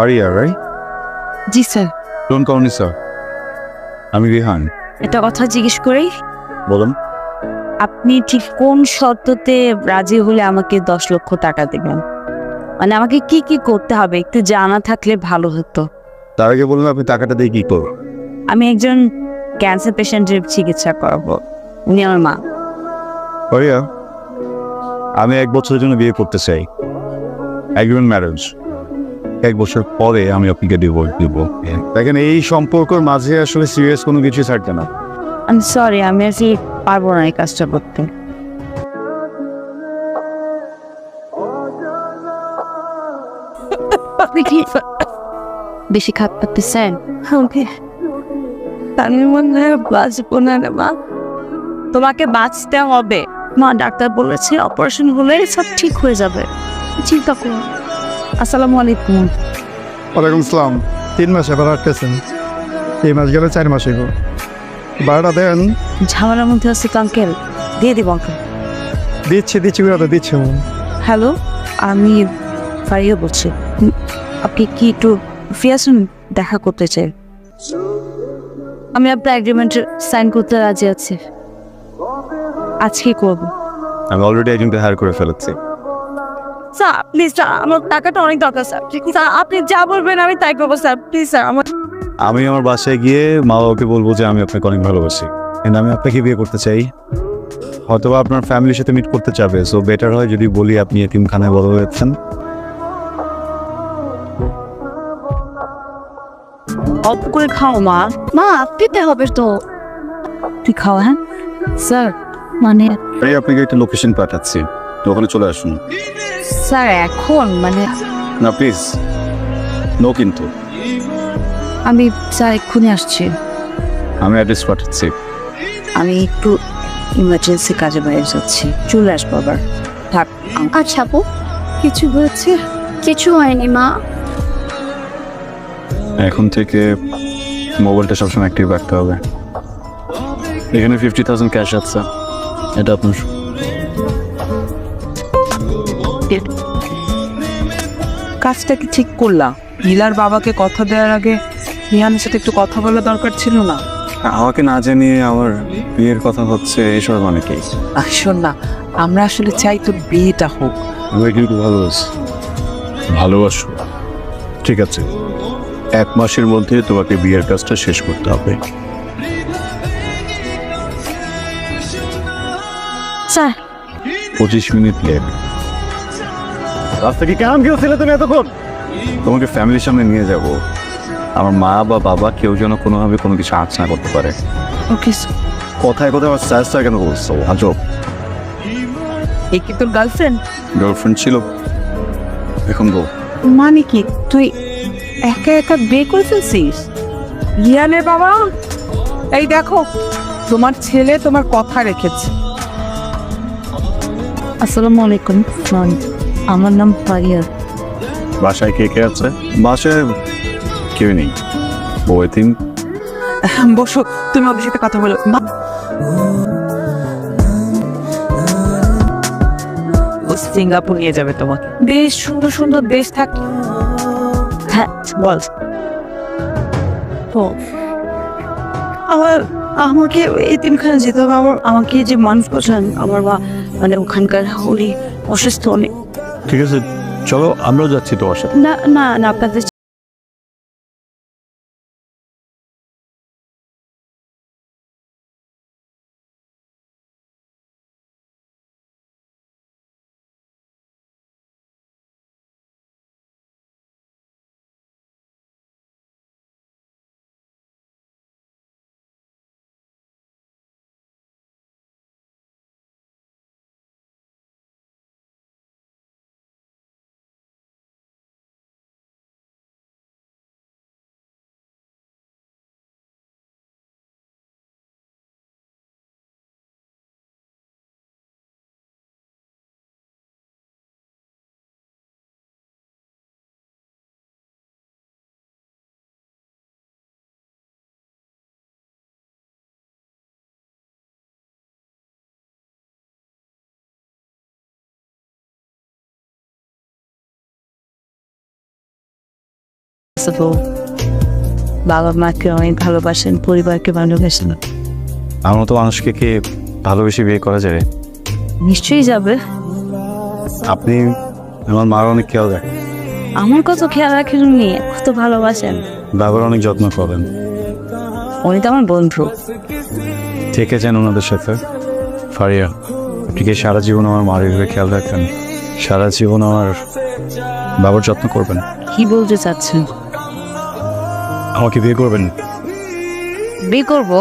Arya, right? G sir. Don't call me sir. আমি রিহান। একটা কথা জিজ্ঞেস করি, বলুন। আপনি ঠিক কোন শর্ততে রাজি হলে আমাকে 10 লক্ষ টাকা দেবেন? মানে আমাকে কি কি করতে হবে একটু জানা থাকলে ভালো হতো। তার আগে বলুন আপনি টাকাটা দিয়ে কি করবেন? আমি একজন ক্যান্সার পেশেন্টের চিকিৎসা করাবো, উনি আমার মা। আরিয়া, আমি 1 বছরের জন্য বিয়ে করতে চাই। Agreement marriage. 1 বছর পরে আমি আপনাকে ডিভোর্স দিব। দেখেন এই সম্পর্কের মাঝে আসলে সিরিয়াস কোনো কিছু থাকবে না। আমি সরি, আমি আসলে পারবো না এই কাজটা করতে। আপনি কি বেশি খাত পাচ্ছেন? ওকে, তার মনে হয় বাঁচবো না রে মা। তোমাকে বাঁচতে হবে মা, ডাক্তার বলেছে অপারেশন হলে সব ঠিক হয়ে যাবে, চিন্তা করো। আসসালামু আলাইকুম। ওয়ালাইকুম আসসালাম। 3 মাস এবার আটকেছেন, এই মাস গেলে 4 মাস হইব। ভাড়াটা দেন। ঝামেলার মধ্যে আছে তো আঙ্কেল, দিয়ে দিব আঙ্কেল। দিচ্ছি করে দিচ্ছি। হ্যালো, আমি ফারিয়া বলছি। আপনি কি একটু ফ্রি আছেন? দেখা করতে চাই। আমি আপনার এগ্রিমেন্টে সাইন করতে রাজি আছি, আজকে করব। আমি অলরেডি একজনকে হায়ার করে ফেলেছি। স্যার প্লিজ স্যার, আমার টাকাটা অনেক দরকার স্যার। স্যার আপনি যা বলবেন আমি তাই করবো স্যার, প্লিজ স্যার। আমি আমার বাসায় গিয়ে মা বাবাকে বলবো যে আমি আপনাকে অনেক ভালোবাসি, কিন্তু আমি আপনাকে বিয়ে করতে চাই। হয়তো আপনার ফ্যামিলির সাথে মিট করতে চাবে, সো বেটার হয় যদি বলি আপনি এতিমখানায় বড় হয়েছেন। অল্প করে খাও মা। মা পেতে হবে তো, তুই খাও। হ্যাঁ স্যার, মানে এই আপনাকে একটা লোকেশন পাঠাচ্ছি, তো ওখানে চলে আসুন। স্যার এখন মানে না প্লিজ, নো কিন্তু। আমি স্যার এক্ষুনি আসছি। আমি অ্যাড্রেস পাঠাচ্ছি। আমি একটু ইমার্জেন্সি কাজে বাইরে যাচ্ছি, চলে আসবো আবার। থাক। আচ্ছা আপু, কিছু হয়েছে? কিছু হয়নি মা। এখন থেকে মোবাইলটা সবসময় অ্যাক্টিভ রাখতে হবে। এখানে 50,000 ক্যাশ আছে, এটা আপনার। কাজটা কি ঠিক করলাম? নীলার বাবাকে কথা দেওয়ার আগে রিহানের সাথে একটু কথা বলা দরকার ছিল না? আমাকে না জানিয়ে আমার বিয়ের কথা হচ্ছে, এসব মানে কি? শোন না, আমরা আসলে চাই তোর বিয়েটা হোক। আমি কিন্তু ভালোবাসো। ঠিক আছে, 1 মাসের মধ্যে তোমাকে বিয়ের কাজটা শেষ করতে হবে। Sir 25 minute late. রাস্তা কি কেমন গিয়েছিলে তুমি এতক্ষণ? তোমাকে ফ্যামিলির সামনে নিয়ে যাব। আমার মা বা বাবা কেউ যেন কোনোভাবে কোনো কিছু আঁচ না করতে পারে। ওকে। কথায় কথায় আমার স্যার কেন বলছো? আজব। এই কি তোর গার্লফ্রেন্ড? গার্লফ্রেন্ড ছিল, এখন বউ। মানে কি তুই একা একা বিয়ে করে ফেলছিস? রিহানের বাবা, এই দেখো তোমার ছেলে তোমার কথা রেখেছে। আসসালামু আলাইকুম। আমার নাম ফারিয়া। বাসায় কে কে আছে? বাসায় কেউ নেই, বউ এতিম। বসো, তুমি ওদের সাথে কথা বলো। ও সিঙ্গাপুর নিয়ে যাবে তোমাকে, বেশ সুন্দর সুন্দর দেশ থাক। হ্যাঁ বল। আমাকে এতিমখানা যেতে হবে। আমাকে যে মানুষ করছেন আমার মা, মানে ওখানকার উনি অসুস্থ অনেক। ঠিক আছে, চলো আমরাও যাচ্ছি তোমার সাথে। না না না, আপনাদের তো বাবা মাকে অনেক ভালোবাসেন, পরিবারকে ভালোবাসেন। আমার মতো মানুষকে কি ভালোবেসে বিয়ে করা যাবে? নিশ্চয়ই যাবে। আপনি আমার মার অনেক খেয়াল রাখেন, আমার কত খেয়াল রাখেন উনি, কত ভালোবাসেন। বাবার অনেক যত্ন করেন। উনি তো আমার বন্ধু। থেকে যান ওনাদের সাথে। ফারিয়া, আপনি কি সারা জীবন আমার মার এভাবে খেয়াল রাখবেন? সারা জীবন আমার বাবার যত্ন করবেন? কি বলতে চাচ্ছেন? আমাকে বিয়ে করবেন? বিয়ে করবো?